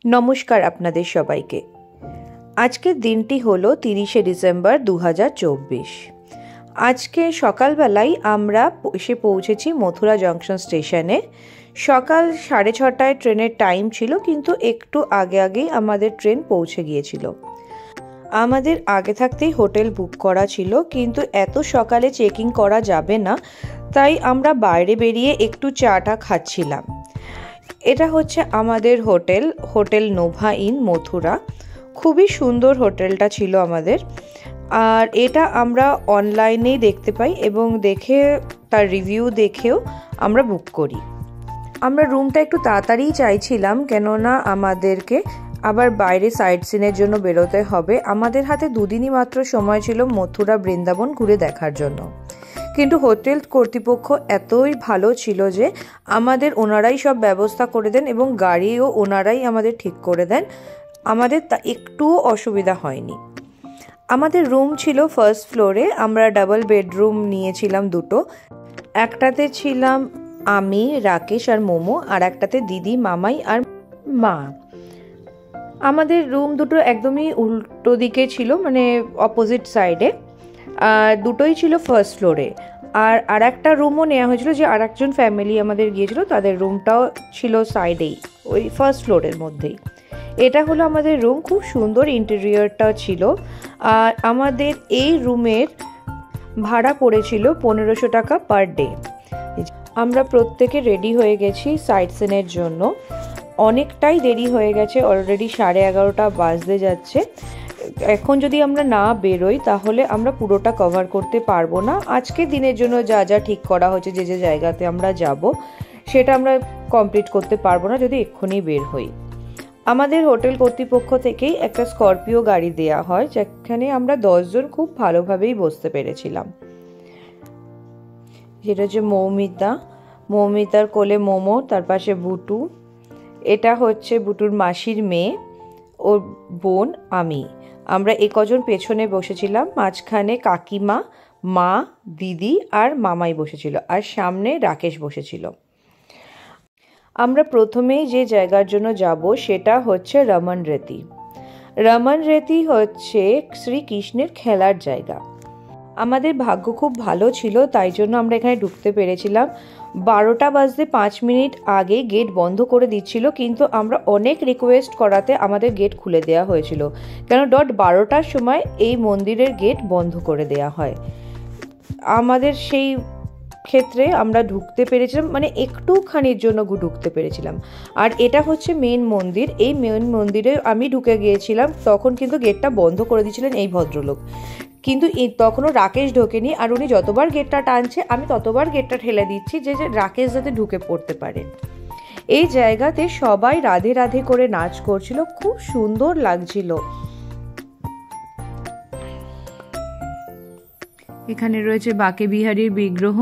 নমস্কার আপনাদের সবাইকে। আজকের দিনটি হলো 30শে ডিসেম্বর 2024। আজকে সকালবেলায় আমরা এসে পৌঁছেছি মথুরা জংশন স্টেশনে। সকাল 6:30টায় ট্রেনের টাইম ছিল, কিন্তু একটু আগেই আমাদের ট্রেন পৌঁছে গিয়েছিল। আমাদের আগে থাকতেই হোটেল বুক করা ছিল, কিন্তু এত সকালে চেকিং করা যাবে না, তাই আমরা বাইরে বেরিয়ে একটু চাটা খাচ্ছিলাম। এটা হচ্ছে আমাদের হোটেল নোভা ইন মথুরা। খুবই সুন্দর হোটেলটা ছিল আমাদের, আর এটা আমরা অনলাইনেই দেখতে পাই এবং তার রিভিউ দেখেও আমরা বুক করি। আমরা রুমটা একটু তাড়াতাড়ি চাইছিলাম, কেননা আমাদেরকে আবার বাইরে সাইট সিনের জন্য বেরোতে হবে। আমাদের হাতে দুদিনই মাত্র সময় ছিল মথুরা বৃন্দাবন ঘুরে দেখার জন্য, কিন্তু হোটেল কর্তৃপক্ষ এতই ভালো ছিল যে আমাদের ওনারাই সব ব্যবস্থা করে দেন এবং গাড়িও ওনারাই আমাদের ঠিক করে দেন। আমাদের তা একটুও অসুবিধা হয়নি। আমাদের রুম ছিল ফার্স্ট ফ্লোরে। আমরা ডাবল বেডরুম নিয়েছিলাম দুটো। একটাতে ছিলাম আমি, রাকেশ আর মোমো, আর একটাতে দিদি, মামাই আর মা। আমাদের রুম দুটো একদমই উল্টো দিকে ছিল, মানে অপোজিট সাইডে। দুটোই ছিল ফার্স্ট ফ্লোরে। আর একটা রুমও নেওয়া হয়েছিল, যে আর একজন ফ্যামিলি আমাদের গিয়েছিল, তাদের রুমটাও ছিল সাইডেই, ওই ফার্স্ট ফ্লোরের মধ্যেই। এটা হলো আমাদের রুম। খুব সুন্দর ইন্টেরিয়রটাও ছিল। আর আমাদের এই রুমের ভাড়া পড়েছিল 1500 টাকা পার ডে। আমরা প্রত্যেকে রেডি হয়ে গেছি সাইট সিনের জন্য। অনেকটাই দেরি হয়ে গেছে, অলরেডি 11:30 বাজতে যাচ্ছে। এখন যদি আমরা না বেরোই তাহলে আমরা পুরোটা কভার করতে পারবো না। আজকের দিনের জন্য যা যা ঠিক করা হয়েছে, যে জায়গাতে আমরা যাব, সেটা আমরা কমপ্লিট করতে পারবো না যদি এক্ষুনি বের হই। আমাদের হোটেল কর্তৃপক্ষ থেকেই একটা স্করপিও গাড়ি দেয়া হয়, যেখানে আমরা 10 জন খুব ভালোভাবেই বসতে পেরেছিলাম। যেটা হচ্ছে মৌমিতার কোলে মোমো, তার পাশে বুটু। এটা হচ্ছে বুটুর মাসির মেয়ে, ওর বোন, আমি। আমরা কজন পেছনে বসেছিলাম। মাঝখানে কাকিমা, মা, দিদি আর মামাই বসেছিল, আর সামনে রাকেশ বসেছিল। আমরা প্রথমেই যে জায়গার জন্য যাব সেটা হচ্ছে রমন রেতি হচ্ছে শ্রীকৃষ্ণের খেলার জায়গা। আমাদের ভাগ্য খুব ভালো ছিল, তাই জন্য আমরা এখানে ঢুকতে পেরেছিলাম। 12টা বাজতে 5 মিনিট আগে গেট বন্ধ করে দিচ্ছিল, কিন্তু আমরা অনেক রিকোয়েস্ট করাতে আমাদের গেট খুলে দেওয়া হয়েছিল, কেন 12টার সময় এই মন্দিরের গেট বন্ধ করে দেওয়া হয়। আমাদের সেই ক্ষেত্রে আমরা ঢুকতে পেরেছিলাম, মানে একটুখানির জন্য ঢুকতে পেরেছিলাম। আর এটা হচ্ছে মেন মন্দির। এই মেন মন্দিরে আমি ঢুকে গিয়েছিলাম, তখন কিন্তু গেটটা বন্ধ করে দিয়েছিলেন এই ভদ্রলোক। কিন্তু তখনও রাকেশ ঢোকেনি, আর উনি যতবার গেটটা টানছে আমি ততবার গেটটা ঠেলে দিচ্ছি, যে রাকেশ যাতে ঢুকে পড়তে পারে। এই জায়গাতে সবাই রাধে রাধে করে নাচ করছিল, খুব সুন্দর লাগছিল। এখানে রয়েছে বাকে বিহারীর বিগ্রহ।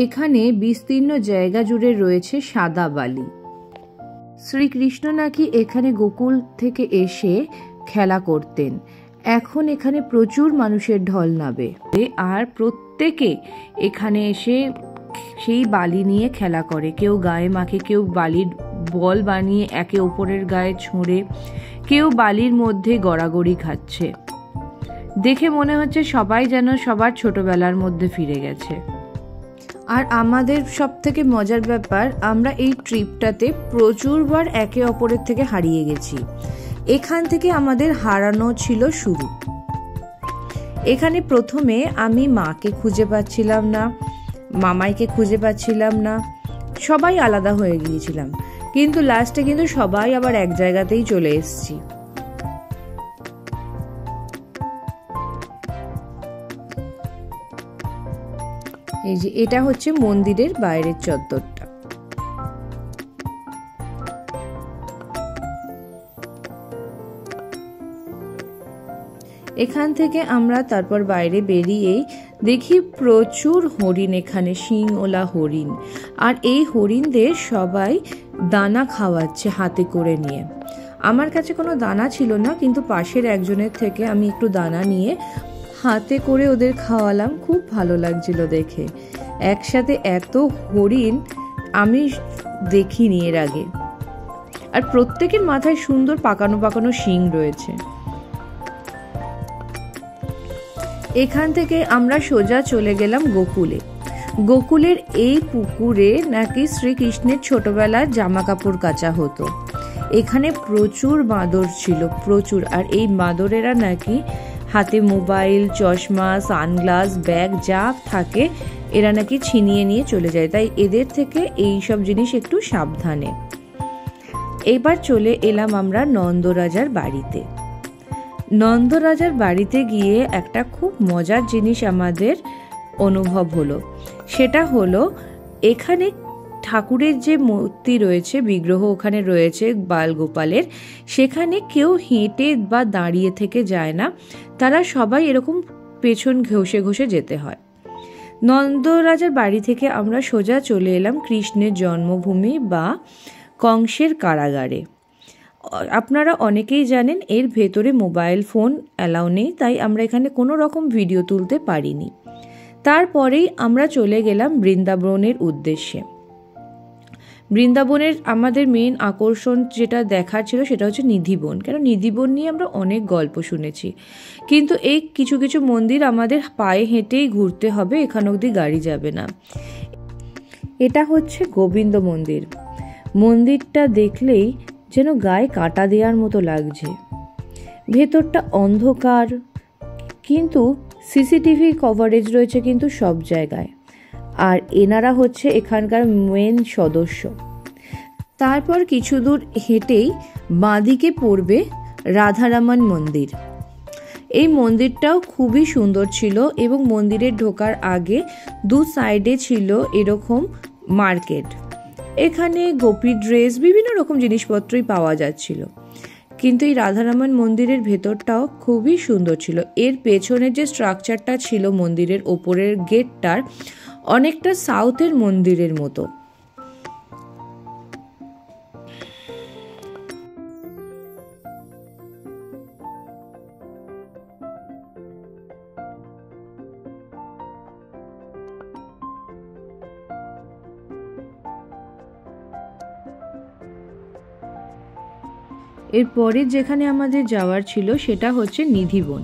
এখানে বিস্তীর্ণ জায়গা জুড়ে রয়েছে সাদা বালি। শ্রীকৃষ্ণ নাকি এখানে গোকুল থেকে এসে খেলা করতেন। এখন এখানে প্রচুর মানুষের ঢল নামে, আর প্রত্যেকে এখানে এসে সেই বালি নিয়ে খেলা করে। কেউ গায়ে মাখে, কেউ বালির বল বানিয়ে একে অপরের গায়ে ছোঁড়ে, কেউ বালির মধ্যে গড়াগড়ি খাচ্ছে। দেখে মনে হচ্ছে সবাই যেন সবার ছোটবেলার মধ্যে ফিরে গেছে। আর আমাদের সব থেকে মজার ব্যাপার, আমরা এই ট্রিপটাতে প্রচুরবার একে অপরের থেকে হারিয়ে গেছি। এখান থেকে আমাদের হারানো ছিল শুরু। এখানে প্রথমে আমি মাকে খুঁজে পাচ্ছিলাম না, মামাইকে খুঁজে পাচ্ছিলাম না, সবাই আলাদা হয়ে গিয়েছিলাম। কিন্তু লাস্টে কিন্তু সবাই আবার এক জায়গাতেই চলে এসেছি। এই যে এটা হচ্ছে মন্দিরের বাইরের চত্বরটা। এখান থেকে আমরা তারপর বাইরে বেরিয়েই দেখি প্রচুর হরিণ, এখানে শিংওলা হরিণ। আর এই হরিণদের সবাই দানা খাওয়াচ্ছে হাতে করে নিয়ে। আমার কাছে কোনো দানা ছিল না, কিন্তু পাশের একজনের থেকে আমি একটু দানা নিয়ে হাতে করে ওদের খাওয়ালাম। খুব ভালো লাগছিল দেখে। একসাথে এত হরিণ আমি দেখিনি এর আগে। আর প্রত্যেকের মাথায় সুন্দর পাকানো পাকানো শিং রয়েছে। এখান থেকে আমরা সোজা চলে গেলাম গোকুলে। গোকুলের এই পুকুরে নাকি শ্রীকৃষ্ণের ছোটবেলার জামা কাপড় কাচা হতো। এখানে প্রচুর বাঁদর ছিল, প্রচুর। আর এই বাঁদরেরা নাকি হাতে মোবাইল, চশমা, সানগ্লাস, ব্যাগ যা থাকে এরা নাকি ছিনিয়ে নিয়ে চলে যায়। তাই এদের থেকে এই সব জিনিস একটু সাবধানে। এবার চলে এলাম আমরা নন্দরাজার বাড়িতে। নন্দরাজার বাড়িতে গিয়ে একটা খুব মজার জিনিস আমাদের অনুভব হলো। সেটা হলো এখানে ঠাকুরের যে মূর্তি রয়েছে, বিগ্রহ ওখানে রয়েছে বালগোপালের, সেখানে কেউ হেঁটে বা দাঁড়িয়ে থেকে যায় না। তারা সবাই এরকম পেছন ঘষে ঘষে যেতে হয়। নন্দরাজার বাড়ি থেকে আমরা সোজা চলে এলাম কৃষ্ণের জন্মভূমি বা কংসের কারাগারে। আপনারা অনেকেই জানেন এর ভেতরে মোবাইল ফোন অ্যালাউ নেই, তাই আমরা এখানে কোনো রকম ভিডিও তুলতে পারিনি। তারপরেই আমরা চলে গেলাম বৃন্দাবনের উদ্দেশ্যে। বৃন্দাবনের আমাদের মেন আকর্ষণ যেটা দেখার ছিল সেটা হচ্ছে নিধিবন। কেন নিধিবন নিয়ে আমরা অনেক গল্প শুনেছি, কিন্তু এই কিছু কিছু মন্দির আমাদের পায়ে হেঁটেই ঘুরতে হবে, এখান অবধি গাড়ি যাবে না। এটা হচ্ছে গোবিন্দ মন্দির। মন্দিরটা দেখলেই যেন গায়ে কাঁটা দেওয়ার মতো লাগছে। ভেতরটা অন্ধকার, কিন্তু সিসিটিভি কভারেজ রয়েছে কিন্তু সব জায়গায়। আর এনারা হচ্ছে এখানকার মেন সদস্য। তারপর কিছু দূর হেঁটেই বাঁদিকে পড়বে রাধারমণ মন্দির। এই মন্দিরটাও খুবই সুন্দর ছিল এবং মন্দিরে ঢোকার আগে দু সাইডে ছিল এরকম মার্কেট। এখানে গোপী ড্রেস, বিভিন্ন রকম জিনিসপত্রই পাওয়া যাচ্ছিল। কিন্তু এই রাধারমণ মন্দিরের ভেতরটাও খুবই সুন্দর ছিল। এর পেছনের যে স্ট্রাকচারটা ছিল মন্দিরের ওপরের গেটটার, অনেকটা সাউথের মন্দিরের মতো। এরপরে যেখানে আমাদের যাওয়ার ছিল সেটা হচ্ছে নিধিবন।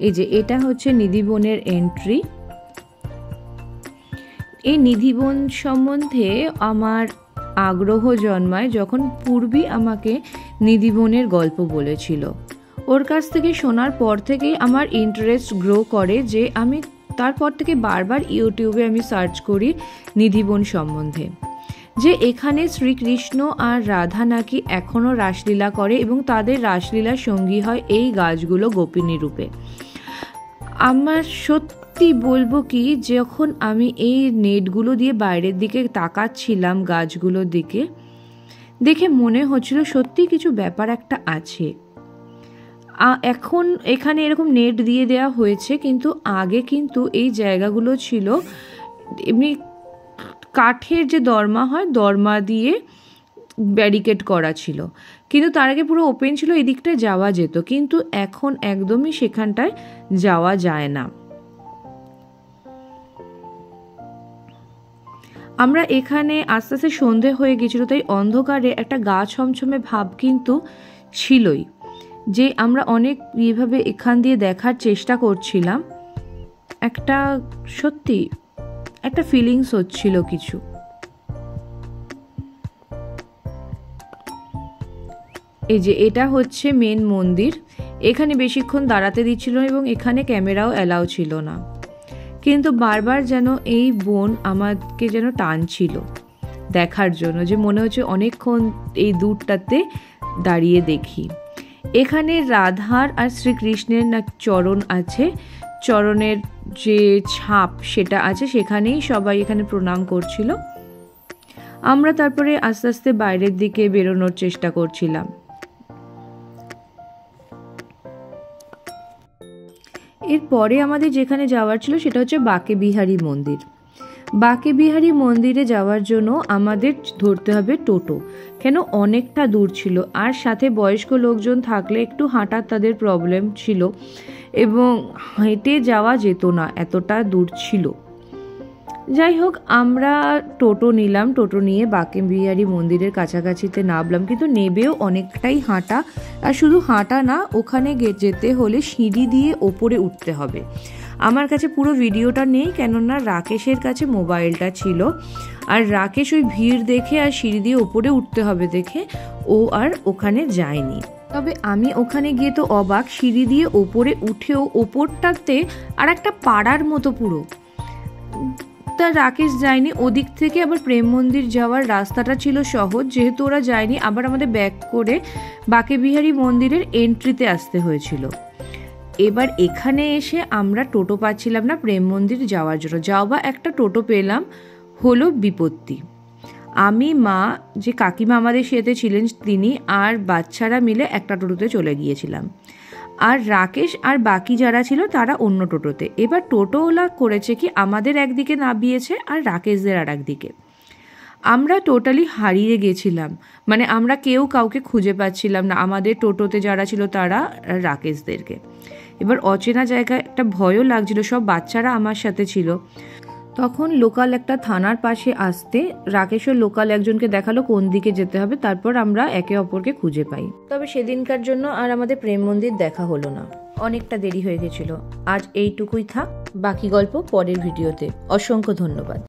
এই যে এটা হচ্ছে নিধিবনের এন্ট্রি। এই নিধিবন সম্বন্ধে আমার আগ্রহ জন্মায় যখন পূর্বী আমাকে নিধিবনের গল্প বলেছিল। ওর কাছ থেকে শোনার পর থেকেই আমার ইন্টারেস্ট গ্রো করে, যে আমি তারপর থেকে বারবার ইউটিউবে আমি সার্চ করি নিধিবন সম্বন্ধে, যে এখানে শ্রীকৃষ্ণ আর রাধা নাকি এখনও রাসলীলা করে এবং তাদের রাসলীলার সঙ্গী হয় এই গাছগুলো গোপিনী রূপে। আমার সত্যি বলবো কি, যখন আমি এই নেটগুলো দিয়ে বাইরের দিকে তাকাচ্ছিলাম গাছগুলোর দিকে, দেখে মনে হচ্ছিল সত্যি কিছু ব্যাপার একটা আছে। এখন এখানে এরকম নেট দিয়ে দেওয়া হয়েছে, কিন্তু আগে কিন্তু এই জায়গাগুলো ছিল এমনি কাঠের যে দরমা হয়, দরমা দিয়ে ব্যারিকেড করা ছিল, কিন্তু তার আগে পুরো ওপেন ছিল, এই দিকটায় যাওয়া যেত। কিন্তু এখন একদমই সেখানটায় যাওয়া যায় না। আমরা এখানে আস্তে আস্তে সন্ধে হয়ে গেছিল, তাই অন্ধকারে একটা গা ছমছমে ভাব কিন্তু ছিলই, যে আমরা অনেক এইভাবে এখান দিয়ে দেখার চেষ্টা করছিলাম। একটা সত্যি একটা ফিলিংস হচ্ছিল কিছু। এই যে এটা হচ্ছে মেন মন্দির। এখানে বেশিক্ষণ দাঁড়াতে দিচ্ছিল এবং এখানে ক্যামেরাও অ্যালাউ ছিল না, কিন্তু বারবার যেন এই বোন আমাকে যেন টানছিল দেখার জন্য, যে মনে হচ্ছে অনেকক্ষণ এই দূরটাতে দাঁড়িয়ে দেখি। এখানে রাধার আর শ্রীকৃষ্ণের না চরণ আছে, চরণের যে ছাপ সেটা আছে, সেখানেই সবাই এখানে প্রণাম করছিল। আমরা তারপরে আস্তে আস্তে বাইরের দিকে বেরোনোর চেষ্টা করছিলাম। এরপরে আমাদের যেখানে যাওয়ার ছিল সেটা হচ্ছে বাঁকে বিহারী মন্দির। বাঁকে বিহারী মন্দিরে যাওয়ার জন্য আমাদের ধরতে হবে টোটো, কেন অনেকটা দূর ছিল, আর সাথে বয়স্ক লোকজন থাকলে একটু হাঁটার তাদের প্রবলেম ছিল এবং হেঁটে যাওয়া যেত না, এতটা দূর ছিল। যাই হোক, আমরা টোটো নিলাম, টোটো নিয়ে বাঁকে বিহারী মন্দিরের কাছাকাছিতে নামলাম, কিন্তু নেবেও অনেকটাই হাঁটা, আর শুধু হাঁটা না, ওখানে যেতে হলে সিঁড়ি দিয়ে ওপরে উঠতে হবে। আমার কাছে পুরো ভিডিওটা নেই, কেননা রাকেশের কাছে মোবাইলটা ছিল, আর রাকেশ ওই ভিড় দেখে আর সিঁড়ি দিয়ে ওপরে উঠতে হবে দেখে ও আর ওখানে যায়নি। তবে আমি ওখানে গিয়ে তো অবাক, সিঁড়ি দিয়ে ওপরে উঠেও ওপরটাতে আর একটা পাড়ার মতো পুরো, তা রাকেশ যায়নি। ওদিক থেকে আবার প্রেম মন্দির যাওয়ার রাস্তাটা ছিল সহজ, যেহেতু ওরা যায়নি, আবার আমাদের ব্যাক করে বাঁকে বিহারী মন্দিরের এন্ট্রিতে আসতে হয়েছিল। এবার এখানে এসে আমরা টোটো পাচ্ছিলাম না প্রেম মন্দির যাওয়ার জন্য, যাও বা একটা টোটো পেলাম, হলো বিপত্তি। আমি, মা, যে কাকিমা আমাদের সাথে ছিলেন তিনি আর বাচ্চারা মিলে একটা টোটোতে চলে গিয়েছিলাম, আর রাকেশ আর বাকি যারা ছিল তারা অন্য টোটোতে। এবার টোটোওয়ালা করেছে কি, আমাদের একদিকে নামিয়েছে আর রাকেশদের আর একদিকে। আমরা টোটালি হারিয়ে গেছিলাম, মানে আমরা কেউ কাউকে খুঁজে পাচ্ছিলাম না, আমাদের টোটোতে যারা ছিল তারা রাকেশদেরকে। এবার অচেনা জায়গায় একটা ভয়ও লাগছিল, সব বাচ্চারা আমার সাথে ছিল। তখন লোকাল একটা থানার পাশে আসতে রাকেশও লোকাল একজনকে দেখালো কোন দিকে যেতে হবে, তারপর আমরা একে অপরকে খুঁজে পাই। তবে সেদিনকার জন্য আর আমাদের প্রেম মন্দির দেখা হলো না, অনেকটা দেরি হয়ে গেছিল। আজ এইটুকুই থাক, বাকি গল্প পরের ভিডিওতে। অসংখ্য ধন্যবাদ।